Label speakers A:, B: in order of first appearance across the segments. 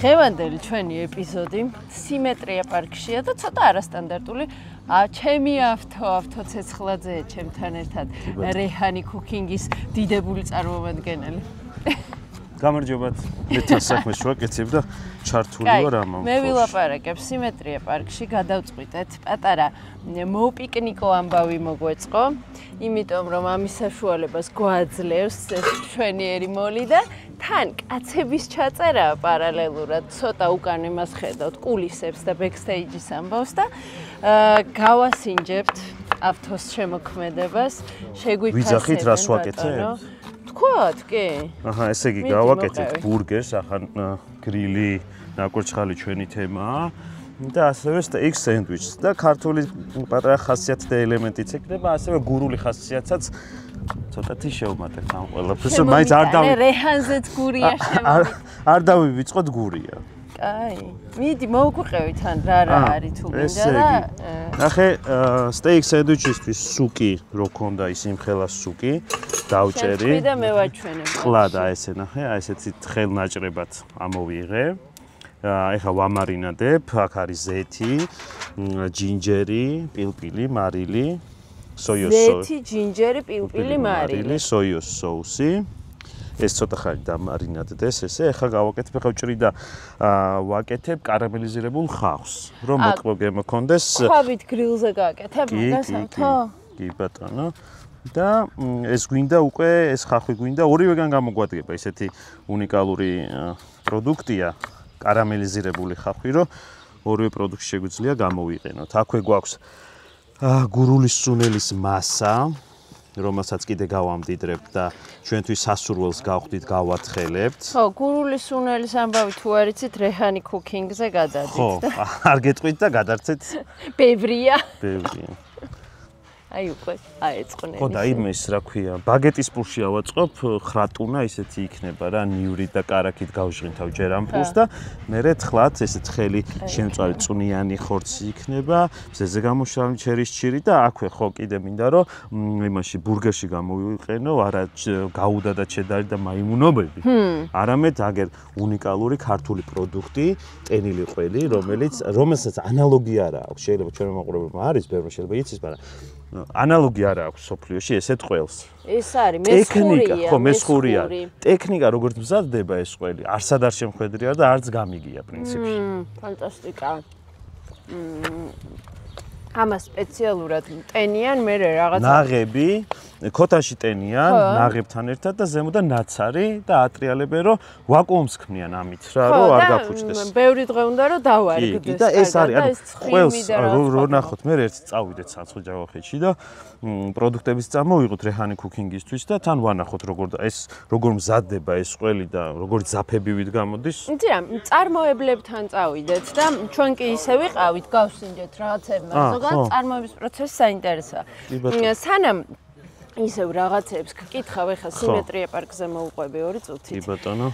A: დღევანდელი ჩვენი ეპიზოდი სიმეტრია პარკშია და ცოტა არასტანდარტული. ჩემი ავთო ცეცხლაძე ჩემთან ერთად რეჰანი კუკინგის დიდებული წარმომადგენელი.
B: გამარჯობათ. მე თან საქმეს შევაკეთებ და ჩართული ვარ ამან.
A: მე ვილაპარაკებ სიმეტრია პარკში, გადავწყვიტეთ პატარა მოპიკნიკო ამბავი მოგვეწყო, იმიტომ რომ ამის საშუალებას გვაძლევს ჩვენიერი მოლი და თან კაცების ჩაწერა პარალელურად, ცოტა უკან იმას ხედავთ, კულისებს და ბექსტეიჯის ამბავს და გავასინჯებთ ავთოს შემოქმედებას, შეგვიფასებენ.
B: ვიძახით რას ვაკეთებ?
A: თქვათ, კი.
B: აჰა, ესე იგი გავაკეთეთ ბურგერს, ახან გრილი, ნაკურჩხალი ჩვენი თემაა. და ასევე steak sandwich და ქართული პატარა ხასიათი და ელემენტიც ექნება, ასევე გურული ხასიათსაც ცოტათი შევმატებთ ამ ყველაფერს, მაინც არ
A: რეჰანზეც გურია შემოვიდა.
B: არ დავივიწყოთ გურია.
A: კაი. მიდი მოვგვიყევი თან რა არის თუ მინდა და
B: ნახე, steak sandwich-ისთვის სუკი რო ქონდა ის იმხელა სუკი, დავჭერი.
A: და მე ვაჩვენებ.
B: ყლა და ესე ნახე, აი ესეთი თხელ ნაჭრებად ამოვიღე. ეხლა ვამარინადებ, აქ არის ზეთი, ჯინჯერი, პილპილი, მარილი, სოიოს სოუსი.
A: ზეთი, ჯინჯერი, პილპილი, მარილი,
B: სოიოს სოუსი. ეს ცოტა ხანი დამარინადდეს, ესე. ეხლა გავაკეთებ, ეხლა ვჭრი და ვაკეთებ კარამელიზირებულ ხავს, რომ მოკბო გემოქონდეს.
A: ხავით გრილზე გააკეთებ მაგას ავთო?
B: კი ბატონო. და ეს გვინდა უკვე, ეს ხახვი გვინდა, ორივეგან გამოგვადგება, ესეთი უნიკალური პროდუქტია. კარამელიზირებული ხახვი, რომ ორივე პროდუქტი შეგვიძლია გამოვიყენოთ. აქვე გვაქვს გურული სუნელის მასა, რომელსაც კიდე გავამდიდრებთ და ჩვენთვის სასურველს გავხდით, გავათხელებთ.
A: ხო, გურული სუნელის ამბავი თუ არიცით, რეჰანი კუკინგზე გადადით.
B: ხო, არ გეტყვით და გადარცეთ.
A: ბევრია.
B: ბევრია.
A: აი უკვე აეწყნენ.
B: ხო და იმის რა ქვია, ბაგეტის პურში ავაწყობ, ხრატუნა ისეთი იქნება რა, ნივრით და კარაქით გავჟღინთავ ჯერ ამ პურს და მერე თხლად ესეთ ხელი შემწვარი წვნიანი ხორცი იქნება, მზეზე გამოშალული ჩერის ჭირი და აქვე ხო კიდე მინდა რომ იმაში ბურგერში გამოვიყენო, არა გაუდა და ჩედარი და მაიმუნობები. არამედ აგერ უნიკალური ქართული პროდუქტი, ტენილი ყველი, რომელსაც ანალოგი არა აქვს. შეიძლება ჩვენ მოყურებელმა არის, ბევრი შეიძლება იცის, მაგრამ ანალოგი არა აქვს სოფლიოში ესეთ ყველს.
A: ეს არის მესხურია.
B: ხო, მესხურია. ტექნიკა როგორც მზადდება ეს ყველი, არსად არ შემხედრია და არც გამიგია პრინციპში.
A: ფანტასტიკა. ამას სპეციალურად ტენიან მე რაღაცა.
B: ნაღები, ქოთანში ტენიან, ნაღებთან ერთად და ზემოდან ნაცარი და ატრიალებენ რომ ვაკუუმს ქმნიან ამით რა, რომ არ გაფუჭდეს.
A: ბევრი დღე უნდა რომ დავარგდეს.
B: და ეს არის, ყველს რო ნახოთ, მე ერთ წავიდეთ საცხოვ-ჯავახეთში და პროდუქტების წამოვიღოთ რეჰანი კუკინგისთვის და თან ვანახოთ როგორ მზადდება ეს ყველი და როგორ ძაფებივით გამოდის.
A: იცი რა, წარმოებლებთან წავიდეთ და ჩვენ კი ისე ვიყავით, გავსინჯეთ რაღაცებმა, ზოგადად წარმოების პროცესი საინტერესოა. სანამ ისევ რაღაცებს გკითხავ, ეხლა სიმეტრია პარკზე მოვუყვები 2 წუთით.
B: კი ბატონო.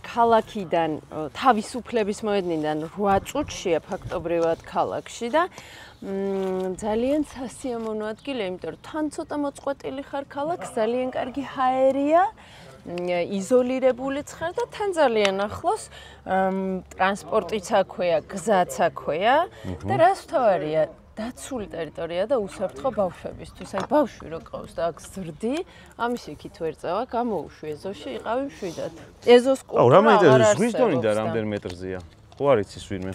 A: ქალაქიდან თავისუფლების მოედნიდან 8 წუთშია ფაქტობრივად ქალაქში და ძალიან სასიამოვნო ადგილი, იმიტომ რომ თან ცოტა მოწყვეტილი ხარ ქალაქს, ძალიან კარგი ჰაერია, იზოლირებულიც ხარ და თან ძალიან ახლოს ტრანსპორტიც აქვეა, გზაც აქვეა და რას ვთავარია? დაცული ტერიტორია და უსაფრთხო ბავშვებისთვის. აი ბავშვი რო ყავს და აქ ზრდი, ამის იქით ვერ წავა, გამოუშვი ეზოში, იყავი მშვიდად. ეზოს კულტურა არ არის.
B: ზღვის დონიდან რამდენ მეტრზეა? ხო არ იცის ვინმე?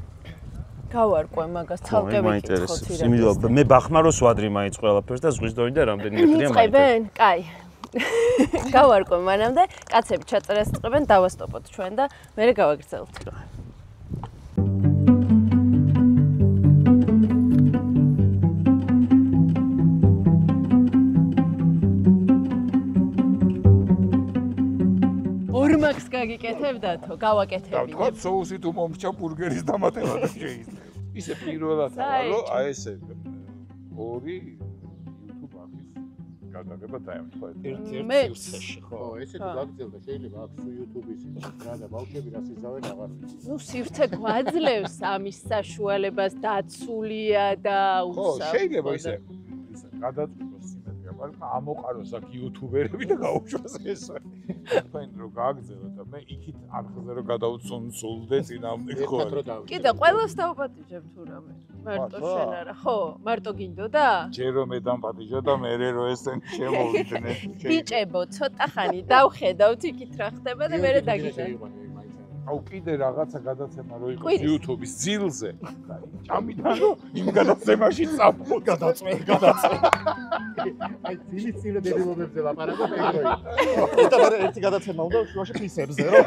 A: გავარკვე მაგას ცალკე ვიკითხოთ.
B: იმიტომ მე ბახმაროს ვადრი მაინც ყველაფერს და ზღვის დონიდან რამდენი მეტრია მაინც.
A: იწყებენ? კაი. გავარკვე მანამდე, კაცები ჩაწერას იწყებენ, დავასტოპოთ ჩვენ და მერე გავაგრძელებთ. მაქს გაგიკეთებ დათო, გავაკეთები.
C: თქვა соуსი თუ მომრჩა ბურგერის დამატება და შეიძლება. ისე პირველად ავალო, აი ესე 2 YouTube აქის გადაღება დაემთხვა.
A: ერთ-ერთ წუთში,
C: ხო, ესე თუ გაგრძელდა შეიძლება აქ YouTube-ის რა და ბავშვები რას იზავენ აღარ ვიცი.
A: ნუ სივრცე გვაძლევს ამის საშუალებას დაცულია და
C: ხო, შეიძლება ისე გადაწყვიტოს სიმეტრია პარკმა ამოყაროს აქ YouTuber-ები და გაუშვას ეს. თქვენ რო გააგზავნოთ და მე იქით არხზე რო გადავწუნსულდე წინამდე ხო
A: კიდე ყველას დავაპატიჟებ თუ რამე მარტო შენ არა ხო მარტო გინდოდა
C: ჯერ რომ მე დამპატიჟო და მე რო ესენ შემოვიდნენ
A: ბიჭებო ცოტა ხანი დავხედავთ იქით რა ხდება და მე დაგიჟე
C: აუ კიდე რაღაცა გადაცემა რო იყოს YouTube-ის ძილზე და ჭამიდან რომ იმ გადაცემაში წამო გადაწვე
D: აი ძილის წილე დედამობებზე ლაპარაკობ ეგრეი და მე ერთი გადაცემა უნდა შუაში ფისებზე რომ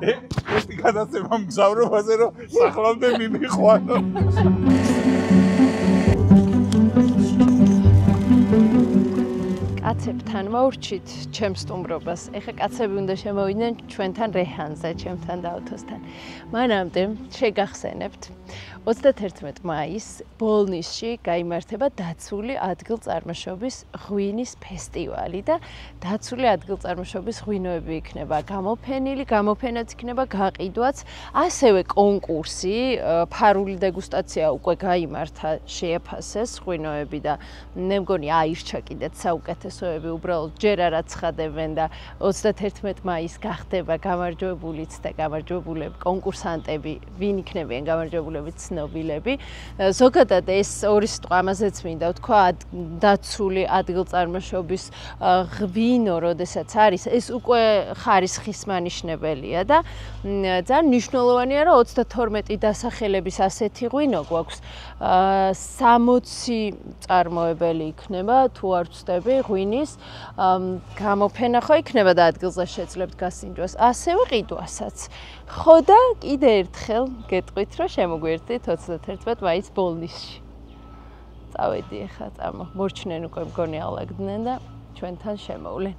C: ერთი გადაცემა მგზავრობაზე რომ სახლამდე მიმიყვანო
A: კაცებთან მოვრჩით ჩემს სტუმრობას. ეხა კაცები უნდა შემოვიდნენ ჩვენთან რეჰანზე, ჩემთან და ავთოსთან. მანამდე შეგახსენებთ 31 მაისს ბოლნისში გაიმართება დაცული ადგილწარმოშობის ღვინის ფესტივალი და დაცული ადგილწარმოშობის ღვინოები იქნება გამოფენილი, გამოფენაც იქნება გაყიდვაც, ასევე კონკურსი, ფარული დეგუსტაცია უკვე გაიმართა, შეაფასეს ღვინოები და მე მგონი აირჩა კიდეც საუკეთესოები, უბრალოდ ჯერ არ აცხადებენ და 31 მაისს გახდება გამარჯვებულიც და გამარჯვებულები, კონკურსანტები, ვინ იქნებიან გამარჯვებულები ცნობილები. ზოგადად ეს ორი სიტყვა ამაზეც მინდა ვთქვა, დაცული ადგილწარმოშობის ღვინო, როდესაც არის, ეს უკვე ხარისხის მანიშნებელია და ძალიან მნიშვნელოვანია, რომ 32 დასახელების ასეთი ღვინო გვაქვს. 60 წარმოებელი იქნება, თუ არ ვცდები, ღვინის გამოფენა ხო იქნება და ადგილზე შეძლებთ გასინჯვას, ასევე ყიდვასაც. ხო და კიდე ერთხელ გეტყვით, რომ შემოგვერთდით 31 მაისს ბოლნისში. წავედი ახლა წამო. მორჩნენ უკვე მგონი ალაგდნენ და ჩვენთან შემოვლენ.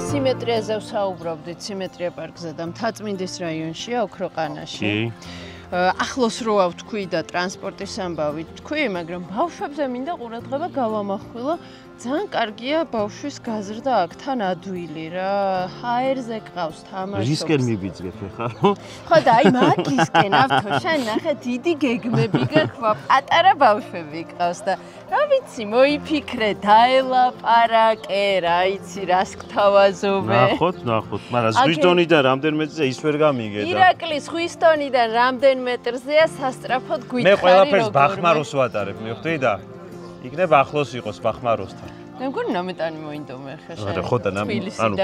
A: სიმეტრიაზე ვსაუბრობდით, სიმეტრია პარკზე და მთაწმინდის რაიონშია, ოქროყანაში. ახლოს როა ვთქვი და ტრანსპორტის ამბავი ვთქვი, მაგრამ ბავშვებზე მინდა ყურადღება გავამახვილო. ძალიან კარგია ბავშვის გაზრდა აქთან ადვილი რა. ჰაერზე ყავს თამაშობს.
B: რისკენ მიბიძგებ ხარ ხო?
A: ხო და აი მაგისკენ ავთო შენ ნახე დიდი გეგმები გაქვს, პატარა ბავშვები ყავს და რა ვიცი, მოიფიქრე, დაელაპარაკე, რა იცი, რას გთავაზობე.
B: ნახოთ, მაგრამ ზღვის დონიდან რამდენმეტრზე ის ვერ გამიგე და
A: ირაკლის ზღვის დონიდან რამდენ მეტრზეა სასტრაფოდ გვითხარი
B: მე ყველაფერს ბახმაროს ვატარებ, მივხვდი და იქნება ახლოს იყოს ბახმაროსთან.
A: მე მგონი ნამეტანი მოინდომე ხა შენ.
B: არა, ხო და ანუ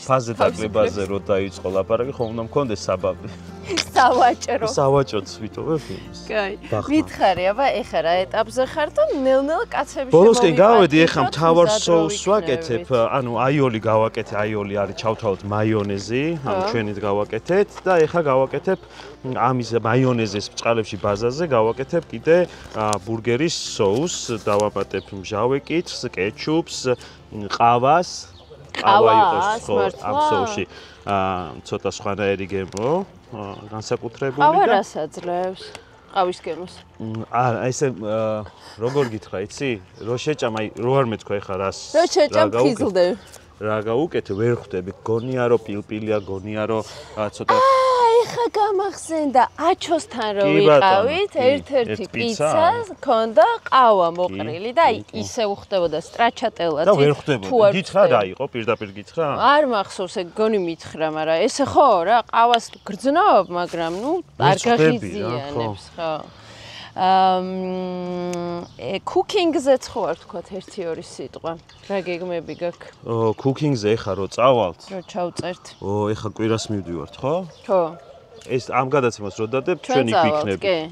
B: ფაზე დაკლებაზე რო დაიწყო ლაპარაკი, ხო უნდა მქონდეს საბაბი.
A: სავაჭრო.
B: სავაჭროც ვიტოვებ იმის.
A: კაი. მითხარი, აბა ეხა რა ეტაპზე ხარ და ნელ-ნელ კაცები შემოვიყვანეთ.
B: ბოლოსკენ გავედი, ეხა მთავარ соуს ვაკეთებ, ანუ აიოლი გავაკეთე, აიოლი არის ჩავთავოთ მაიონეზი, ანუ ჩვენით გავაკეთეთ და ეხა გავაკეთებ ამის მაიონეზის ბჭყალებში ბაზაზე გავაკეთებ კიდე ბურგერის соуს, დავაპატებ მჟავეკითს, კეჩუპს, ყავას, ყავა იყოს ხო ამ соуში. ცოტა სხვანაირი გემო, განსაკუთრებული და
A: ყავა რას აძლევს? ყავის გემოს.
B: არა, ესე როგორ გითხრა, იცი? რო შეჭამ, აი რო არ მეთქვა ეხა რას.
A: რო შეჭამ ფიზლდე.
B: რა გავუკეთე, ვერ ხვდები, გონია რომ პილპილია, გონია რომ ცოტა
A: ეხა გამახსენდა აჩოსთან რო ვიყავით, ერთ-ერთი პიცა ქონდა ყავა მოყრილი და აი ისე უხდებოდა სტრაჩატელად.
B: და ვერ ხვდებოდი. გითხრა რა იყო, პირდაპირ გითხრა?
A: არ მახსოვს, ეგ გონი მითხრა, მაგრამ ესე ხო რა, ყავას გრძნობ, მაგრამ ნუ არ გახიზიანებს, ხო. კუკინგზეც ხო არ თქვათ 1-2 სიტყვა. რა გეგმები გაქვს?
B: კუკინგზე ეხა რო წავალთ?
A: რო ჩავწერთ.
B: ეხა კვირას მივდივართ, ხო?
A: ხო.
B: ეს ამ გადაცემას რო დადებთ, ჩვენ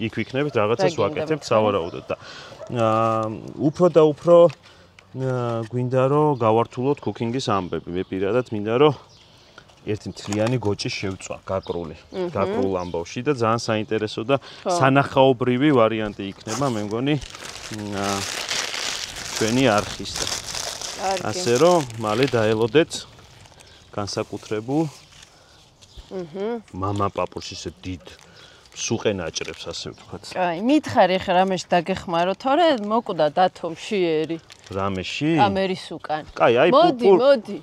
B: იქ ვიქნებით, რაღაცას ვაკეთებთ სავარაუდოდ და უფრო და უფრო გვინდა რომ გავართულოთ კუკინგის ამბები. მე პირადად მინდა რომ ერთი მთლიანი გოჭი შევწვა გაკრულ ამბავში და ძალიან საინტერესო და სანახაობრივი ვარიანტი იქნება, მე მგონი ჩვენი არხის. ასე რომ მალე დაელოდეთ განსაკუთრებულ მამა პაპუს ისე დიდ სუყე ნაჭრებს, ასე ვთქვათ.
A: კაი, მითხარი ხა რამეში დაგეხმარო, თორე მოკვდა დათო მშიერი.
B: რამეში?
A: კამერის უკან.
B: კაი, აი
A: მოდი.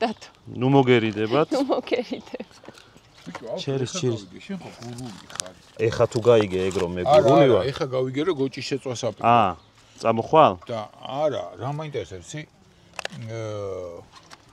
A: დათო.
B: ნუ მოგერიდებათ.
A: ნუ მოგერიდებათ.
B: ჩერის.
C: შენ ხო გურული ხარ.
B: ეხა თუ გაიგე ეგ რომ მე გურული ვარ.
C: ეხა გავიგე რომ გოჭის შეწვას აპირე.
B: წამოხვალ?
C: და არა, რა მაინტერესებს იცი?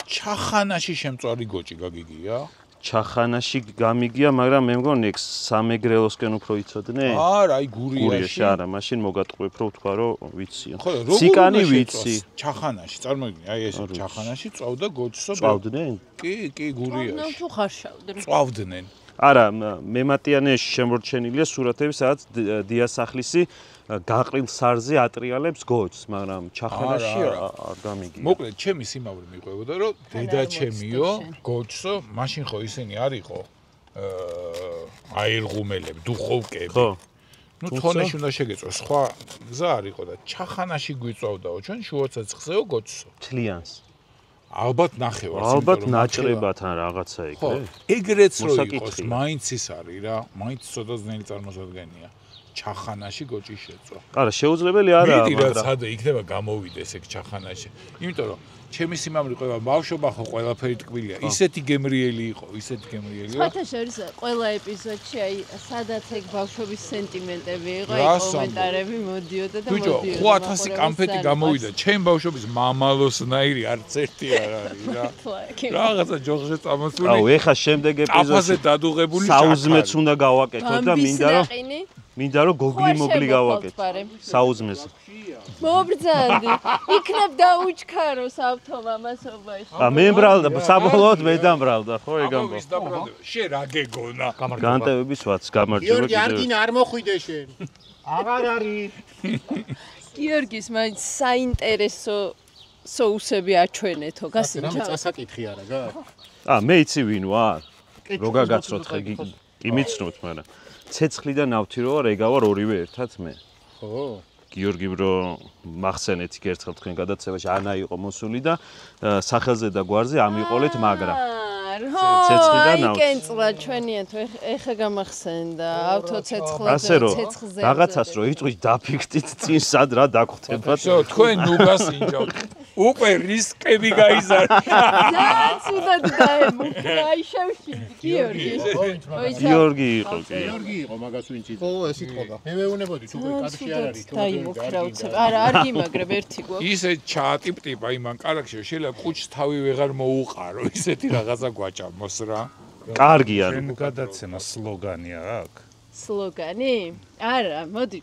C: ჩახანაში შემწვარი გოჭი გაგიგია?
B: ჩახანაში გამიგია, მაგრამ მე მგონი ეგ სამეგრელოსკენ უფრო იცოდნე?
C: არა, აი გურიაში.
B: არა, მაშინ მოგატყვევ რო ვთქვა რომ ვიცი.
C: ხო, როგორ
B: ციკანი ვიცი.
C: ჩახანაში, წარმოგიდგენი, აი ეს ჩახანაში წავდა გოჭსო.
B: წავდნენ?
C: კი, გურიაში.
A: ნუ თუ ხარშავდნენ.
C: წავდნენ.
B: არა, მემატიანეში შემორჩენილია სურათები, სადაც დიასახლისი გაყრილ სარზე ატრიალებს გოჭს, მაგრამ ჩახანაში არ გამიგია.
C: მოკლედ, ჩემი სიმავრი მიყვებოდა, რომ დედა ჩემიო, გოჭსო, მაშინ ხო ისინი არისო აირღუმელები, დუხოვკები.
B: ხო.
C: ნუ თონეში უნდა შეგეწოს, სხვა გზა არისო და ჩახანაში გვიწვავდაო, ჩვენ შუაცეცხლსეო გოჭსო.
B: თლიანს.
C: ალბათ ნახევარს.
B: ალბათ ნაჭრებათან რაღაცა იქ.
C: ხო, ეგრეც რო იყოს, მაინც ის არის რა, მაინც ცოტა ძნელი წარმოსადგენია. ჩახანაში გოჭის შეწვა.
B: არა, შეუძლებელი არაა,
C: მაგრამ მიდი რა ცადე იქნება გამოვიდეს ეგ ჩახანაში. იმიტომ რომ ჩემი სიმამრი ყובה ბავშვობა ხო ყველაფერი ტკბილია. ისეთი გემრიელი იყო, ისეთი გემრიელი.
A: სხვათა შორის ყველა ეპიზოდში აი სადაც ეგ ბავშვობის სენტიმენტები იყო, აი კომენტარები მოდიოდა და
C: ბიჭო, 5000 კამფეტი გამოვიდა. ჩემ ბავშვობის მამალოსნაირი არც ერთი არ არის რა. რაღაცა ჯოხზე წამოსული.
B: აუ, ეხა შემდეგ ეპიზოდში
C: აფაზე დადუღებული
B: საუზმეც უნდა გავაკეთოთ და მინდა რომ გოგლი მოგლი გავაკეთო. საუზმეს.
A: მობრძანდი. იქნებ დაუჩქარო საბთო მამასობაში.
B: მე მბრალდა, საბოლოოდ მე დამბრალდა, ხო ეგ ამბობ.
C: შენ რა გეგონა?
B: განტევების ვაც გამარჯობა.
D: გიორგი არგინა არ მოხვიდე შენ. აღარ არის.
A: გიორგის მაინც საინტერესო соусები აჩვენეთო, გასინჯა.
D: რამე წასაკითხი არა გა?
B: მე იცი ვინ ვარ? რო გაგაცროთ ხე იმიცნობთ, მაგრამ ცეცხლი და ნავთი რო არ ეგა ვარ ორივე ერთად მე.
D: ხო.
B: გიორგი ბრო მახსენეთ იქ ერთხელ თქვენ გადაცემაში ანა იყო მოსული და სახელზე და გვარზე ამიყოლეთ მაგრამ ცეცხლი და ნავთი.
A: კენწლა ჩვენია თუ ეხა გამახსენდა ავთო ცეცხლზე
B: ცეცხლზე. რაღაცას რო იწვი დაფიქრდით წინ სად რა დაგხვდებათ.
C: всё, თქვენ ნუ გასინჯავთ. უკვე რისკები გაიზარდა.
A: ძალიან ცუდად დაემუქრა შევში გიორგი.
B: გიორგი იყო.
D: გიორგი იყო მაგას ვინც იცი. ხო, ეს იტყოდა. მე მეუნებოდით უკვე კადრში არ არის.
A: დაიმუქრა უცებ. არა, არ გიმაგრებ ერთი გვაქვს.
C: ისე ჩაატიპტიპა იმან კარაქში შეიძლება კუჩს თავი ვეღარ მოუყარო, ისეთი რაღაცა გვაჭამოს რა.
B: კარგია.
E: შენ გადაცემა სლოგანი აქვს?
A: სლოგანი? არა, მოდი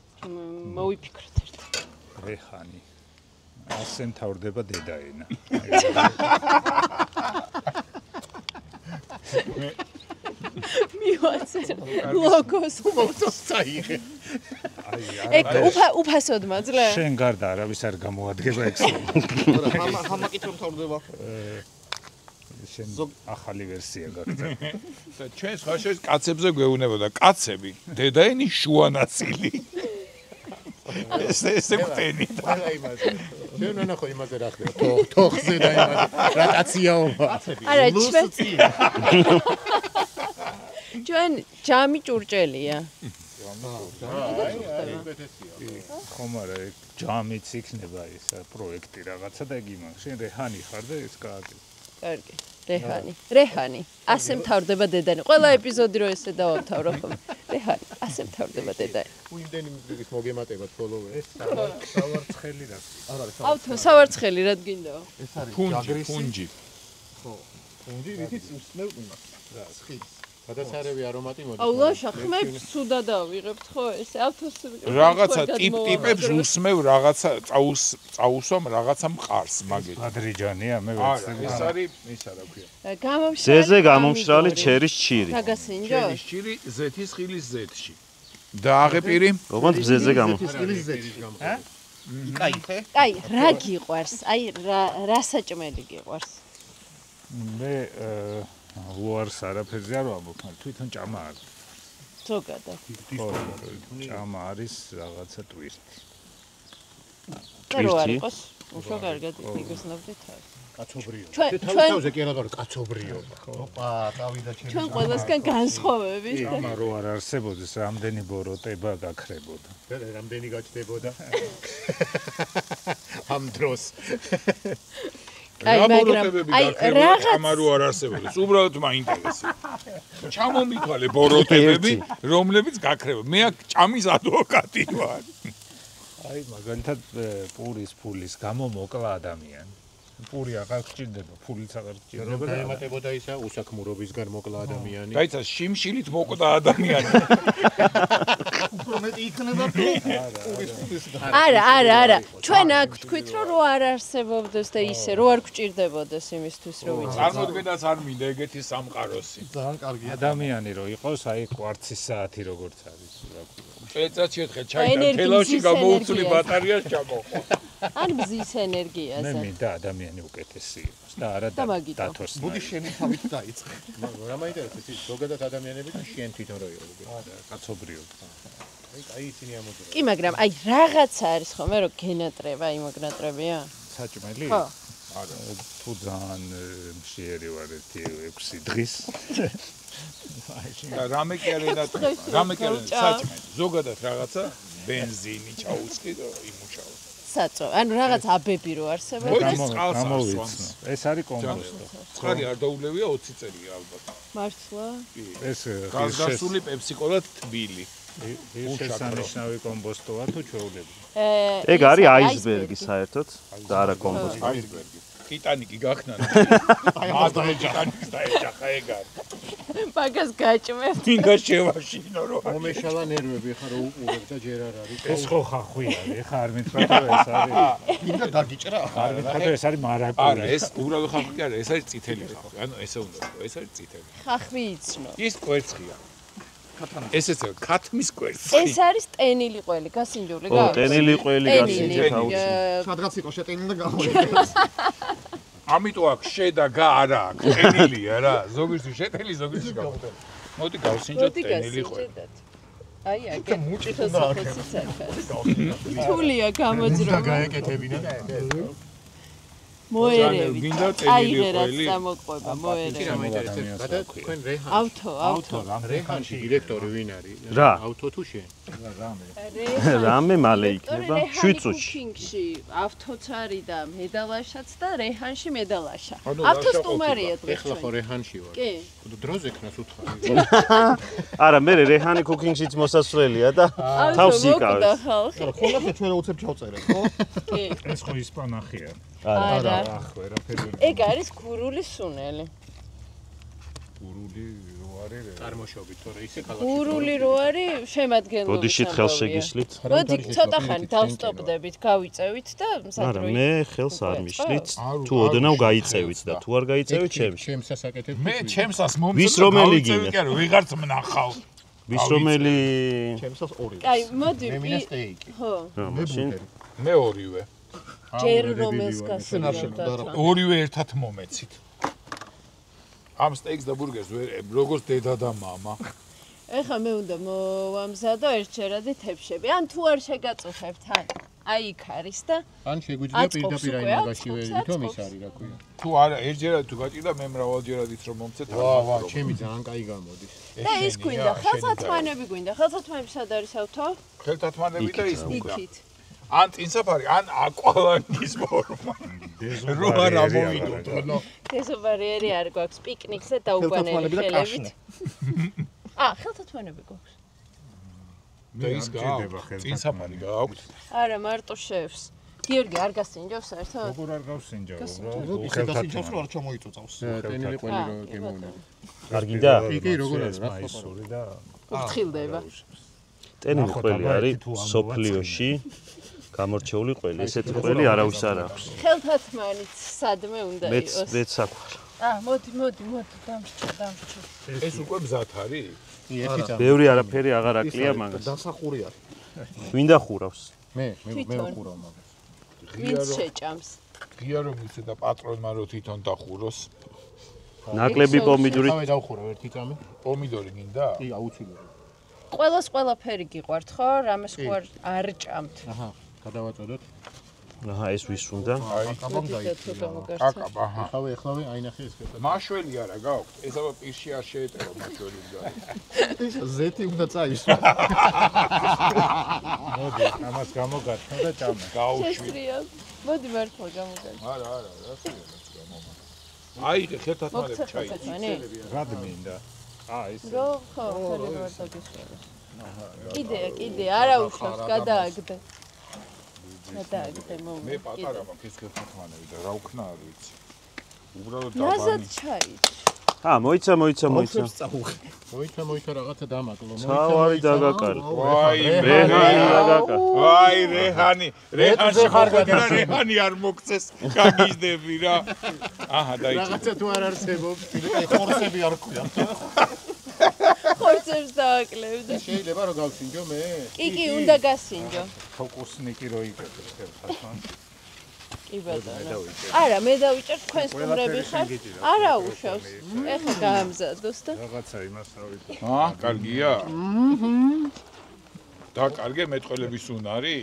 A: მოვიფიქროთ ერთად.
E: რეჰანი. ასე მთავრდება დედაენა.
A: მივაცერ ლოგოს
D: მოვწოს წაიღე.
A: ეგ უფასოდ მაძლე?
E: შენ გარდა არავის არ გამოადგება ეგ.
D: ჰამაკით რომ მთავრდება.
E: შენ ახალი ვერსია გაქვს.
C: და ჩვენ სხვა შორის კაცებზე გვეუბნებოდა კაცები, დედაენის შუა ნაწილი. ესე გვტენი.
D: არა იმაზე. შენ ნახო იმაზე რა ხდება. თოხზე და იმაზე. რა კაციაობა.
A: არა, ჩვენ ჯამი ჭურჭელია.
E: ხომ არა, ეგ ჯამიც იქნება ეს პროექტი რაღაცა და იგი მაგ. შენ რეჰანი ხარ და ეს გააკეთე.
A: კარგი. რეჰანი. ასე მთავრდება დედანი. ყველა ეპიზოდი რო ესე დავამთავრო ხომ. რეჰანი, ასე მთავრდება დედანი.
D: უიმდენი მიგის მოგემატებათ ფოლოვერი.
E: სავარცხელი რა.
A: ავთო სავარცხელი რა გინდაო?
D: ეს არის
C: ფუნჯი.
D: ხო. ფუნჯი რითიც უსმევ იმას. რა, ხილს. გადაცარევი არომატი მოდის.
A: აუ ლაშა, ხმებს სუდა დავიღებთ ხო ესე ავთოს
C: რაღაცა ტიპებს უსმევ რაღაცა წაუსვამ რაღაცა მყარს მაგეთ.
E: ადრიჯანია მე
C: ვეცდები. ეს არის ისა რა ქვია.
B: ზეზე გამომშრალი ჩერის ჩირი.
A: დაგასინჯო?
C: ჩერის ჩირი ზეთის ხილის ზეთში. და აღეპირი?
B: ოღონდ ზეზე გამო.
D: ხილის ზეთში გამო. იკაიხე?
A: აი, რა გიყვარს? აი, რა საჭმელი გიყვარს?
E: მე უარს არაფერზე არ ვამბობ, მაგრამ თვითონ ჭამა არის.
A: ზოგადად.
E: ჭამა არის რაღაცა ტვირთი.
A: ტვირთი? უშო კარგად იგოსნობდით არის.
D: კაცობრიო.
A: ჩვენ
D: კი არა გარ კაცობრიო. ოპა, წავიდა ჩემი.
A: ჩვენ ყველასგან განსხვავებით.
E: ამა რო არ არსებოდეს, რამდენი ბოროტება გაქრებოდა.
D: რამდენი გაჩნდებოდა? ამ დროს.
A: რაღაც
C: ამა რო არ არსებოდეს, უბრალოდ მაინტერესებს. ჩამომითვალე ბოროტებები, რომლებიც გაქრება. მე აქ ჭამის ადვოკატი ვარ.
E: აი, მაგალითად, პურის ფულის გამო მოკლა ადამიანი. პური აღარ გჭირდება, ფულიც აღარ გჭირდება.
D: რომ დაემატებოდა ისა უსაქმურობისგან მოკლა ადამიანი.
C: გაიცა შიმშილით მოკვდა ადამიანი.
D: უფრო მეტი იქნება პურის ფულისგან.
A: არა. ჩვენ აქ ვთქვით, რომ რო არ არსებობდეს და ისე რო არ გჭირდებოდეს იმისთვის, რომ ვიცი.
C: წარმოდგენაც არ მინდა ეგეთი სამყაროსი.
D: ძალიან კარგია.
E: ადამიანი რო იყოს, აი კვარცის საათი როგორც არის.
C: წელიწადში ერთხელ ჩაიდან თელავში გამოუწვი ბატარეას ჩამოყვა.
A: ან მზის ენერგიაზე.
E: მე მინდა ადამიანი უკეთესი იყოს და არა დათოს.
D: მოდი შენი თავით დაიწყე. რა მაინტერესებს ის ზოგადად ადამიანები და შენ თვითონ რო იყო.
E: კაცობრიო.
D: აი ისინი ამოძრა.
A: კი, მაგრამ აი რაღაცა არის ხოლმე, რომ გენატრება, იმოგნატრებია?
E: საჭმელი?
A: ხო.
E: არა, თუ ძალიან მშიერი ვარ 6 დღის.
C: რამე კი არ ენატრება, რამე კი არ საჭმელი. ზოგადად რაღაცა ბენზინი ჩაუწყი და იმუშავა.
A: საწო. ანუ რაღაც აბები რო არსებობს.
E: გამოვიცნო. ეს არის კომპოსტო.
C: წყალი არ დაულევია 20 წელია ალბათ.
A: მართლა?
E: ეს
C: გასული პეპსიკოლა თბილი.
E: შესანიშნავი კომპოსტოა თუ ჩვეულები.
B: ეგ არის აისბერგი საერთოდ და არა კომპოსტი.
C: აისბერგი. ტიტანიკი გახნა. აი ტიტანიკს დაეჭახა ეგ არის.
A: მაგას გაჭმევ.
C: დინგა შევაშინო რო.
D: მომეშალა ნერვები ხარ უყურებ და ჯერ არ არის.
E: ეს ხო ხახვი არის, ეხა არ მითხრა რომ ეს არის.
D: მინდა დაგიჭრა.
E: არ მითხრა რომ ეს არის მარაკური.
C: არა, ეს უბრალოდ ხახვი კი არა, ეს არის წითელი ხახვი. ანუ ესე უნდა ვთქვა, ეს არის წითელი.
A: ხახვი იცნო.
C: ის კვერცხია. ესეც ქათმის კვერცხი.
A: ეს არის ტენილი ყველი, გასინჯული
B: ო,
A: გაქვს?
B: ტენილი ყველი გასინჯეთ აუჩი.
D: სადღაც იყო შეტენილი და გამოიყენეს.
C: ამიტომ აქ შე და გა არა აქ, ტენილია რა. ზოგიერთი შეტელი, ზოგიერთი გამოტენილი. მოდი გავსინჯოთ ტენილი ყველი.
A: აი, აქ მუჭით უნდა ახერხო. თულია გამოძრომა.
D: გაეკეთებინა და
A: მოერევით.
C: გინდა ტენილი
A: აიღერაც
C: ყველი.
A: წამოყვება, მოერევით.
D: მაინტერესებს გადა თქვენ რეჰანი.
A: ავთო.
D: რეჰანში დირექტორი ვინ არის?
B: რა?
D: ავთო თუ შენ?
B: რამე მალე იქნება 7 წუთში.
A: კუქინგში ავთოც არის და მედალაშაც და რეჰანში მედალაშა.
C: ანუ
A: ავთო
C: ლაშა
A: სტუმარია დღეს.
D: ეხლა ხო რეჰანში ვარ.
A: კი.
D: დროზე ქნას უთხარი.
B: არა, მე რეჰანი კუქინგშიც მოსასვლელია და თავს იკავებს.
D: არა, ხოლმე ჩვენ უცებ ჩავწერეთ, ხო?
A: კი.
E: ეს ხო ისპანახია.
A: არა.
E: ახ, ვერაფერი.
A: ეგ არის გურული სუნელი.
E: გურული რო არის
D: წარმოშობით, თორე ისე ქალაქში.
A: გურული რო არის შემადგენლობის.
B: ბოდიშით ხელს შეგისლით?
A: მოდი ცოტა ხანი დავსტოპდებით, გავიწევით და
B: არა,
A: მსადროი.
B: მე ხელს არ მიშლით. თუ ოდნავ გაიწევით და თუ არ გაიწევით, ჩემში.
D: ჩემს ასაკეთებ.
C: მე ჩემსას მომწონს.
B: ვის რომელი გინდა?
C: კი არა, ვიღარც მნახავ.
B: ვის რომელი
D: ჩემსას ორი.
A: აი, მოდი.
D: მე მინდა სტეიკი.
A: ხო.
B: მაშინ
C: მე ორივე.
A: ჯერ რომელს გასაგებად.
C: ორივე ერთად მომეცით. ამ სტეიქს და ბურგერს როგორც დედა და მამა.
A: ეხლა მე უნდა მოვამზადო ერთჯერადი თებშები. ან თუ არ შეგაწუხებთ, ან აი იქ არის და
D: ან შეგვიძლია პირდაპირ აი მაგაში ვითომ ის არის რა ქვია.
C: თუ არა ერთჯერადი თუ გაჭირდა მე მრავალჯერადით რომ მომცეთ.
D: ვა, ჩემი ძალიან კაი გამოდის.
A: და ის გვინდა, ხელსათმანები გვინდა. ხელსათმანები სად არის ავთო?
C: ხელთათმანები და ის მუქა.
A: იქით.
C: ან წინსაფარი, ან აკვალანგის ფორმა. რო არ ამოვიდოთ, ნო.
A: დეზობარიერი არ გვაქვს პიკნიკზე დაუგვანელი ხელებით. ხელთათმანები გვაქვს.
C: და ის წინსაფარი გააქვთ.
A: არა, მარტო შევს. გიორგი არ გასინჯავს საერთოდ?
E: როგორ არ გავსინჯავ,
D: ისე დასინჯავს რომ არ ჩამოიწუწავს. ტენილი ყველი რო გემოვნები.
B: არ გინდა?
D: კი, როგორ არის რა
E: მაისური და
A: უფრთხილდება.
B: ტენილი ყველი არის სოფლიოში გამორჩეული ყველი. ესეთი ყველი არავის არ აქვს.
A: ხელთათმანით სადმე უნდა იყოს.
B: მეც საქმე.
A: მოდი, დამრჩა.
C: ეს უკვე მზად არის?
B: ბევრი არაფერი აღარ აკლია მაგას.
D: დასახური არის.
B: ვინ დახურავს?
D: მე ვხურავ მაგას.
A: ვინც შეჭამს.
C: ღია რომ იცე და პატრონმა რო თვითონ დახუროს.
B: ნაკლები პომიდორი.
D: თავი დავხურავ ერთი წამი.
C: პომიდორი გინდა?
D: კი, აუცილებლად.
A: ყველას ყველაფერი გიყვართ ხო? რამეს ხო არ ჭამთ.
D: აჰა, გადავაწოდოთ.
B: აჰა, ეს ვის უნდა?
D: აკაბამ დაიწია.
C: აკაბა, აჰა.
D: ეხლავე აინახე ეს კეთება.
C: მაშველი არა გაქვს? ეს აბა პირში არ შეეტევა მაშველი მგარი.
D: ზეთი უნდა წაისვა.
E: მოდი, ამას გამოგართო და ჭამა.
C: გაუშვი.
A: შეტრიალ. მოდი მართლა გამოგარი.
C: არა, რასიანაც გამომა. აიღე ხეთათმარებ ჩაი.
E: რად მინდა? ეს
A: რო ხო, ხელი ვარ დაგიშველე. კიდე, არა უშავს, გადააგდე. გადააგდე მომე.
C: მე პატარა მაქვს ეს ხეთათმარები და რა ვქნა არ ვიცი. უბრალოდ
A: ნაზად
C: დაბანი.
A: ჩაი.
B: მოიცა.
D: მოიცა რაღაცა დამაკლო.
B: ცავარი დაგაკარგა.
C: ვაი,
B: რეჰანი დაგაკარგა.
C: ვაი, რეჰანი ხარ რეჰანი არ მოგწეს. გაგიზდები რა. აჰა, დაიჭირე.
D: რაღაცა თუ არ არსებობს, ხორცები არ ქვია.
A: ხორცებს დააკლევდა.
D: შეიძლება რომ გავსინჯო მე?
A: კი, უნდა გასინჯო.
E: ფოკუსნიკი რო იკეთებს ხეთათმან.
A: კი ბატონო. არა, მე დავიჭერ თქვენ სტუმრები ხარ. არა უშავს. ეხლა გაამზადოს და
E: რაღაცა იმას რა ვიცი.
C: კარგია? დაკარგე მეტყველების უნარი?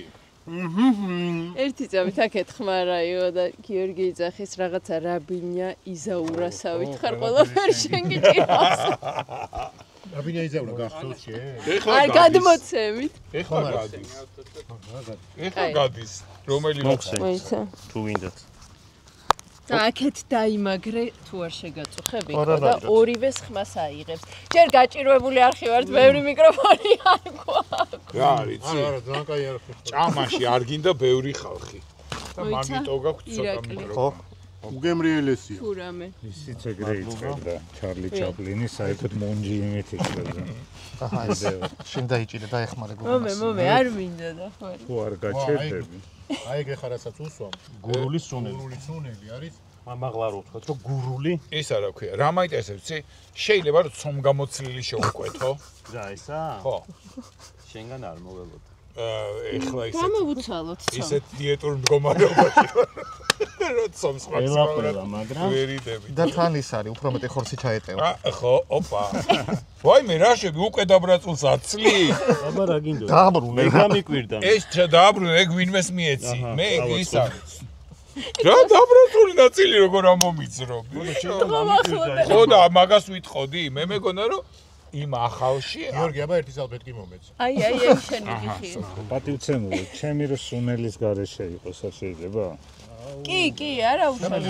A: ერთი წამით აქ ეთხმარაიო და გიორგი იძახის რაღაცა რაბინია იზაურასავით ხარ ყველაფერი შენ გიჭირავს.
D: რაბინია იზაურა გახსოვს შენ?
A: არ გადმოცემით.
C: ეხლა გადის. ეხლა გადის. რომელი მოხდა?
A: მოიცა.
B: თუ გინდათ.
A: და აქეთ დაიმაგრე თუ არ შეგაწუხები და ორივეს ხმას აიღებს. ჯერ გაჭირვებული არხი ვართ, ბევრი მიკროფონი არ გვაქვს.
C: რა არის?
D: არა, ძალიან კაი არ ხარ.
C: ჭამაში არ გინდა ბევრი ხალხი. და მამიტო გაქვს ცოტა მიკროფონი.
D: უგემრიელესია.
A: თუ რამე.
E: ისიც ეგრე იწყებდა ჩარლი ჩაპლინი საერთოდ მონჯი იმით იწყებდა.
D: აჰა, შენ დაიჭირე და ეხმარე
A: მომე, არ მინდა და ხო.
E: თუ არ გაჩერდები.
D: აი ეგ ხარასაც უსვამ.
B: გურული სუნელი.
D: გურული სუნელი არის?
B: მაღლა რო ვთქვათ, რომ გურული.
C: ეს არა ქვია. რა მაინტერესებს, შეიძლება რომ ცომგამოცლილი შევუკვეთო?
B: რა ესა?
C: ხო.
B: შენგან არ მოველოდ.
C: ეხლა
A: გამოვუცალოთ ცომ.
C: ისეთ დიეტურ მდგომარეობაში რომ ცომს
B: ელაპელა, მაგრამ
C: ვერიდები.
D: და თან ის არის, უფრო მეტი ხორცი ჩაეტევა.
C: ხო, ოპა. ვაი, მე რა შევი უკვე დაბრაწულს აცლი?
B: აბა რა გინდო?
D: დააბრუნე.
B: მე გამიკვირდა.
C: ეს დააბრუნე, ეგ ვინმეს მიეცი. მე ის არის. რა დაბრაწული ნაწილი როგორ ამომიწრობი? ხო და მაგას ვიტყოდი, მე მეგონა რომ იმ ახალში
D: გიორგი, აბა ერთი ალბეთ კი მომეც.
A: აი, შენი გიხიო.
E: პატივცემული, ჩემი რო სუნელის გარეშე იყოს, არ შეიძლება?
A: კი, არა უშავს.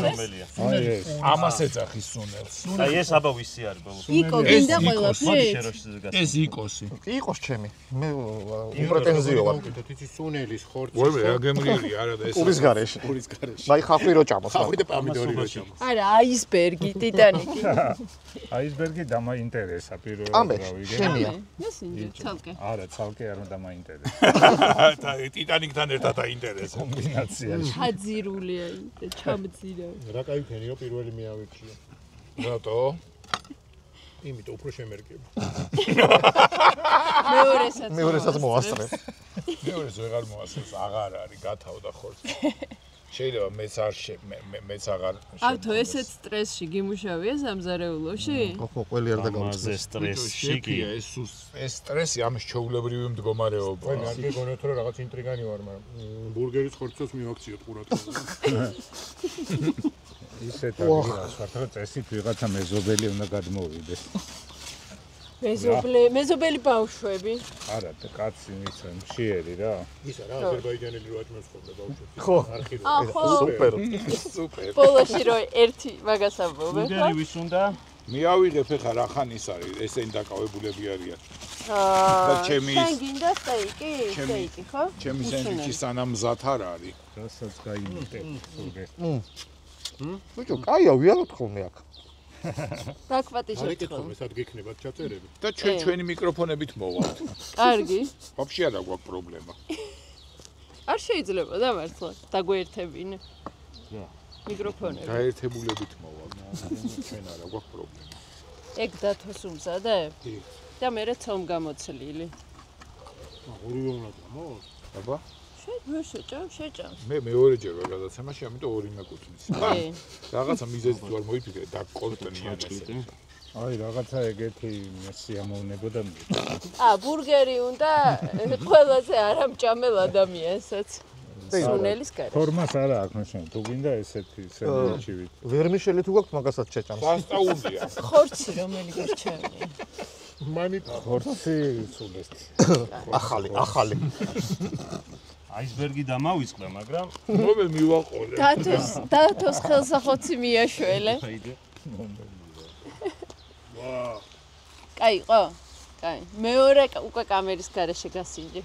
E: აი ეს.
C: ამას ეძახის სუნელს.
B: აი ეს აბა ვისი არის ბოლოს?
A: იკო გინდა ყველაფერი.
C: ეს იკოსი.
D: იყოს ჩემი. მე უპრეტენზიო ვარ. იცი სუნელის ხორცი.
C: ვაი, რა გემრიელი არა და ეს.
D: პურის გარეშე. მაი ხახვი რო ჭამოს. ხახვი და პომიდორი რო ჭამოს.
A: არა, აისბერგი, ტიტანიკი.
E: აისბერგი დამაინტერესა პირველ
D: ამბე, შენია.
A: მესინჯერ ცალკე.
E: არა, ცალკე არ დამაინტერესა.
C: ტიტანიკთან ერთად აინტერესა.
E: კომბინაციაში.
A: ხაძირულია და ჩამძირა.
D: რა კაი ფენიო პირველი მე ავიქშია.
C: რატო?
D: იმიტომ უფრო შემერკება.
A: მეორესაც
D: მოასწრებ.
C: მეორეს ვეღარ მოასწრებს, აღარ არის, გათავდა ხორცი. შეიძლება მეც აღარ.
A: ავთო ესეც სტრესში გიმუშავია სამზარეულოში?
D: ხო, ყველი არ
B: ამაზე სტრესში კი.
C: ეს სტრესი ამის ჩაულებრივი მდგომარეობა.
D: ვაი, არ გეგონოთ რომ რაღაც ინტრიგანი ვარ, მაგრამ ბურგერის ხორცს მივაქციოთ ყურად.
E: ისეთ აღიარს ვარ, რომ წესით ვიღაცა მეზობელი უნდა გადმოვიდეს.
A: მეზობელი ბავშვები.
E: არა, და კაცი მისა მშიერი რა.
D: ისა რა, აზერბაიჯანელი რო აჭმევს ხოლმე ბავშვებს.
A: ხო.
D: სუპერ.
A: ბოლოში რო ერთი მაგას ამბობ, ხო?
B: გერი ვის უნდა?
C: მე ავიღებ ახლა რა ხან ის არის, ესენი დაკავებულები არიან. და ჩემი
A: შენ გინდა სტეიკი? სტეიკი, ხო?
C: ჩემი სენდვიჩი სანამ მზად არ არის.
E: რასაც გაიმიტებ სულგე.
D: ბიჭო, კაია, ვიაროთ ხოლმე აქ.
A: დაგვატიშებთ ხოლმე.
D: სად გიქნებათ ჩაწერები?
C: და ჩვენი მიკროფონებით მოვალთ.
A: კარგი.
C: ვაფშე არა გვაქვს პრობლემა.
A: არ შეიძლება და მართლა დაგვეერთებინე. მიკროფონები.
C: გაერთებულებით მოვალთ. ჩვენ არა გვაქვს პრობლემა.
A: ეგ დათოს უმზადებ? კი. და მე რაცომ გამოცლილი.
D: ორივე უნდა გამოს?
C: აბა
A: შეჭამ.
C: მე მეორეჯერ ვარ გადაცემაში, ამიტომ ორი მეკუთვნის.
A: კი.
C: რაღაცა მიზეზით ვარ მოიფიქრე და კონტენტია.
E: აი, რაღაცა ეგეთი სიამოვნებოდა მე.
A: ბურგერი უნდა ყველაზე არამჭამელ ადამიანსაც. სუნელის გარეშე.
E: ფორმას არა აქვს მაშინ თუ გინდა ესეთი სენდვიჩივით.
D: ვერმიშელი თუ გაქვს მაგასაც შეჭამს.
C: პასტა უნდია.
A: ხორცი რომელი გერჩევია?
C: მანით
E: ხორცი სულეს.
D: ახალი.
B: აისბერგი დამავიწყდა, მაგრამ
C: რომელ მივაყოლე.
A: დათოს ხელსახოცი მიაშველე.
C: ვა.
A: კაი, კაი. მეორე უკვე კამერის გარეშე გასინჯე.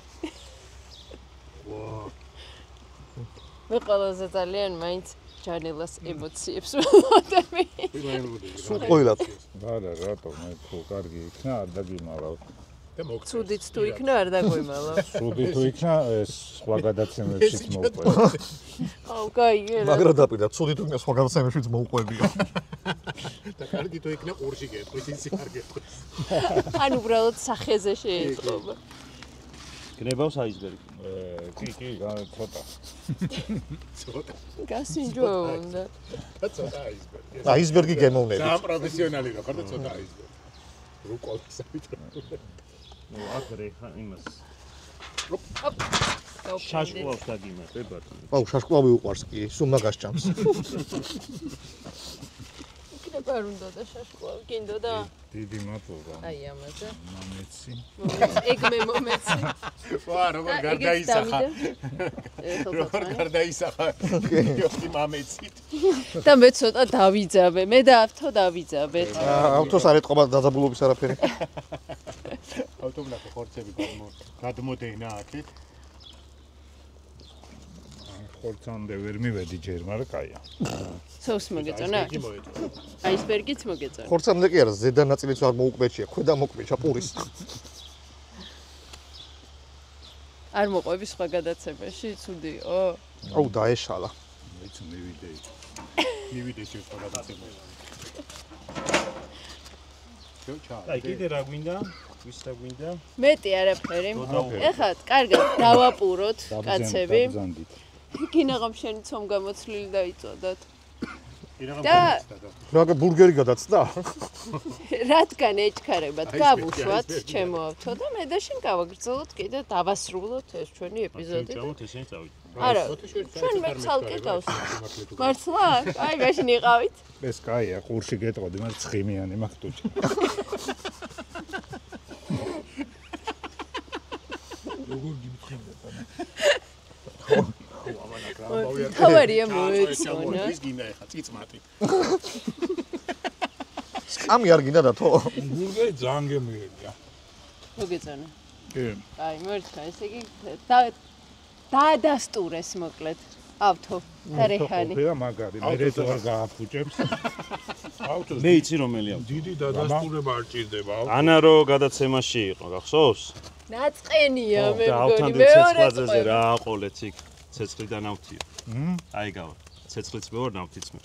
C: ვა.
A: მე ყველაზე ძალიან მაინც ჯანელას ემოციებს ვამატები.
D: სულ ყოლად.
E: არა, რატო მე თუ კარგი იქნა არ დაგიმალავ.
A: ცუდიც თუ იქნა არ დაგვემალა.
E: ცუდი თუ იქნა ეს სხვა გადაცემებშიც მოვყვე.
A: აუ, კაი,
D: მაგრამ დაპირდა, ცუდი თუ იქნა სხვა გადაცემებშიც მოუყვებია.
F: და კარგი თუ იქნა ყურში გეტყვით, ისი არ გეტყვით.
A: ან უბრალოდ სახეზე შეეწყობა.
B: გნებავს აისბერგი.
E: კი, ცოტა.
F: ცოტა.
A: გასინჯვა უნდა.
F: და ცოტა აისბერგი.
D: აისბერგი გემოვნებით.
F: და პროფესიონალი რა ხარ და ცოტა აისბერგი. რუკოლსავით.
B: ნუ აკრე ხა იმას. შაშკვლავს დაგიმატე ბატონო.
D: აუ, შაშკვლავი უყვარს კი, სულ მაგას ჭამს.
A: იქნება არ უნდა და შაშკვლავი გინდოდა?
E: დიდი მადლობა.
A: აი ამაზე.
E: მომეცი.
A: ეგ მე მომეცი.
F: ვა, როგორ გარდაისახა. როგორ გარდაისახა. იოხი მამეცით.
A: და მე ცოტა დავიძაბე. მე და ავთო დავიძაბეთ.
D: ავთოს არ ეთყობა დაძაბულობის არაფერი.
F: ავტომატი ხორცები გადმოდენა აქეთ.
E: ხორცამდე ვერ მივედი ჯერ, მაგრამ კაია.
A: სოუს მოგეწონა? აისბერგიც მოგეწონა.
D: ხორცამდე კი არა, ზედა ნაწილიც არ მოუკვეჭია, ქვედა მოკვეჭა პურის.
A: არ მოყვები სხვა გადაცემაში, ცუდიო?
D: აუ, დაეშალა.
E: მეც მივიდე.
F: მივიდე სხვა გადაცემაში.
B: აი, კიდე რა გვინდა? ვის რა გვინდა?
A: მეტი არაფერი. ეხლა კარგად დავაპუროთ კაცები. კინაღამ შენი ცომ გამოცლილი დაიწოდათ. და
D: რაღა ბურგერი გადაცდა?
A: რადგან ეჭქარებად გავუშვათ ჩემო ავთო და მე და შენ გავაგრძელოთ კიდე დავასრულოთ ეს ჩვენი ეპიზოდი.
B: ჩამოთ ესენი წავიდეთ.
A: არა, ჩვენ მე ცალკე გავსვათ. მართლა? აი, მაშინ იყავით.
E: ეს კაია, ყურში გეტყოდი, მაგრამ ცხიმიანი მაქვს თუჩი.
C: როგორ გიმთხემდა?
A: თავარია მოეწონა.
F: ის გინდა ეხა წიწმატი.
D: სკამი არ გინდა და თო.
C: ბურგერი ძალიან გემრიელია.
A: მოგეწონა.
E: კი.
A: აი, მერცხა, ესე იგი დაადასტურეს მოკლედ. ავთო და რეჰანი.
E: ოფია მაგარი, მე რეწორ გააფუჭებს.
C: ავთო
B: მე იცი რომელი ავთო.
C: დიდი დადასტურება არ ჭირდება.
B: ანარო გადაცემაში იყო, გახსოვს?
A: ნაწყენია მე
B: და
A: მგონი
B: ავთანდილ
A: მეორე
B: ცეცხლაძეზე რა აყოლეთ იქ ცეცხლიდან ავთიო. აი გავა. ცეცხლიც მე ვარ, ნავთიც მე.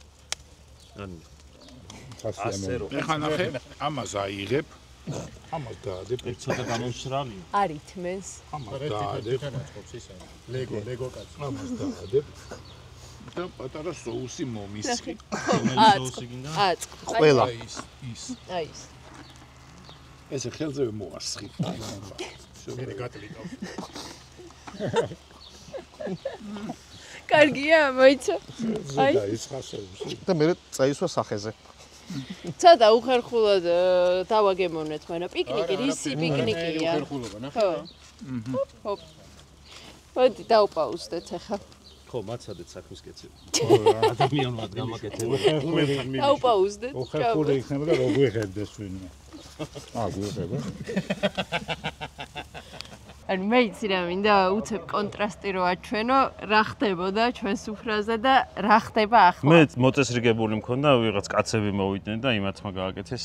B: ანუ ასე რომ
C: ეხლა ნახე, ამას აიღებ. ამას დაადებ.
B: ეგ ცოტა გამომშრალია.
A: არ ითმენს.
C: ამას დაადებ.
F: ლეგო კაცი.
C: ამას დაადებ. და პატარა соуსი მომისხი.
B: რომელი соуსი გინდა?
A: აწყ.
D: ყველა.
C: ის.
A: აი ეს.
C: ესე ხელზე მოასხი.
F: მე გატლიკავ.
A: კარგია, მოიცა. აი,
E: და ის ხასოუსი.
D: და მე წაისვა სახეზე.
A: ცოტა უხერხულად დავაგემოვნეთ, მაგრამ პიკნიკი, რისი პიკნიკია?
F: ხერხულობა ნახე.
A: ხო. ჰოპ. მოდი დავპაუზდეთ ახლა.
B: ხო, მაცადეთ საქმის კეთება. ადამიანად გამაკეთებია.
A: დავპაუზდეთ.
E: ხერხული იქნება და როგორ ხედდეს ვინმე. გვიხება.
A: ანუ მე იცი რა მინდა უცებ კონტრასტი რო აჩვენო, რა ხდებოდა ჩვენ სუფრაზე და რა ხდება ახლა.
B: მე მოწესრიგებული მქონდა, ვიღაც კაცები მოვიდნენ და იმათმა გააკეთეს,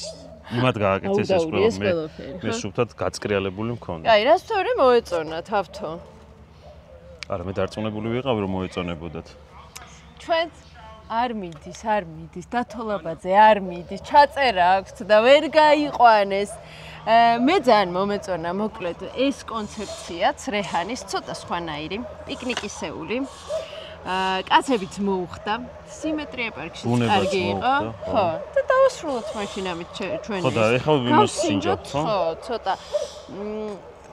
B: იმათ გააკეთეს ეს ყველა. მე სუფთად გაწკრიალებული მქონდა.
A: აი, რას თორე მოეწონათ ავთო?
B: არა, მე დარწმუნებული ვიყავი რომ მოეწონებოდათ.
A: ჩვენც არ მიდის, დათოლაბაძე არ მიდის, ჩაწერა აქვს და ვერ გაიყვანეს. მე ძალიან მომეწონა მოკლედ ეს კონცეფციაც რეჰანის ცოტა სხვანაირი, პიკნიკისეული. კაცებიც მოუხდა, სიმეტრია პარკში კარგი იყო. ხო, და დავასრულოთ მაშინ ამით ჩვენი.
B: ხო და ეხლა ვიმოსინჯოთ, ხო?
A: ხო, ცოტა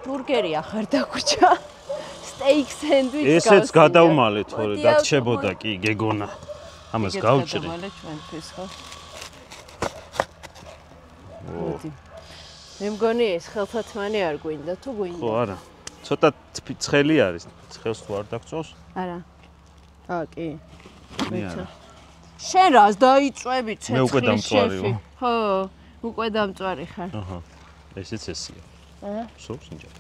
A: ბურგერი ახარ დაგვრჩა. steak sandwich.
B: ესეც გადავმალეთ, თორე დაგჭებოდა კი გეგონა. ამას გავჭრი.
A: გადავმალეთ ჩვენთვის, ხო? მოდი. მე მგონი ეს ხელთათმანი არ გვინდა, თუ გვინდა?
B: ხო, არა. ცოტა ცხელი არის. ცხელს თუ არ დაგწოვს?
A: არა. აა, კი.
B: არა.
A: შენ რას დაიწვევი ცეცხლის
B: მე უკვე დამწვარიო.
A: ხო, უკვე დამწვარი ხარ.
B: აჰა. ესეც ესია.
A: აჰა.
B: სულს ინჯა.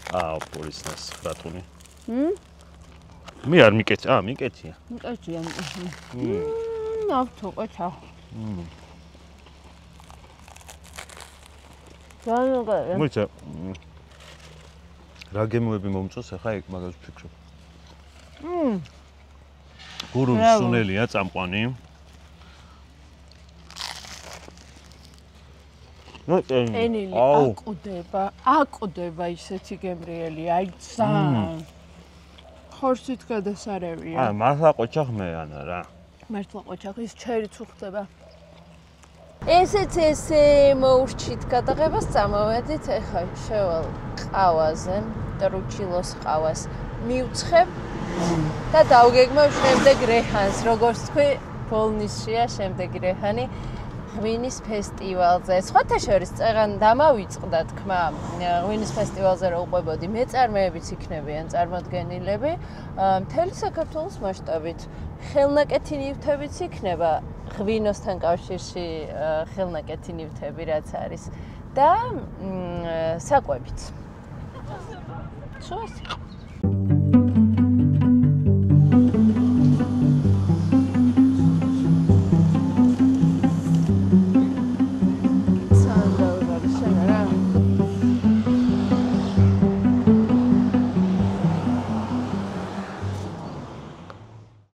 B: პურისნას ხრატუნი. მე არ მიკეთე. მიკეთია.
A: მიკეთია. ნავთო ყოჩა.
B: მოიცა. რა გემოები მომწონს ახლა ეგ მაგას ვფიქრობ. გურული სუნელია წამყვანი.
A: ენილი აკვდება ისეთი გემრიელი, აი ძალიან. ხორცით გადასარევია.
B: მართლა ყოჩახმეანა რა.
A: მართლა ყოჩახის ჩაირიც უხდება. ესეც ესე მოურჩით გადაღებას წამოვედით, ეხლა შევალ ყავაზე, ტრუჩილოს ყავას მივცხებ და დავგეგმავ შემდეგ რეჰანს, როგორც თქვი, ბოლნისშია შემდეგი რეჰანი ღვინის ფესტივალზე. სხვათა შორის წეღან დამავიწყდა თქმა, ღვინის ფესტივალზე რო უყვებოდი, მეწარმეებიც იქნებიან წარმოდგენილები, მთელი საქართველოს მასშტაბით. ხელნაკეთი ნივთებიც იქნება ღვინოსთან კავშირში ხელნაკეთი ნივთები რაც არის და საკვებიც. სულ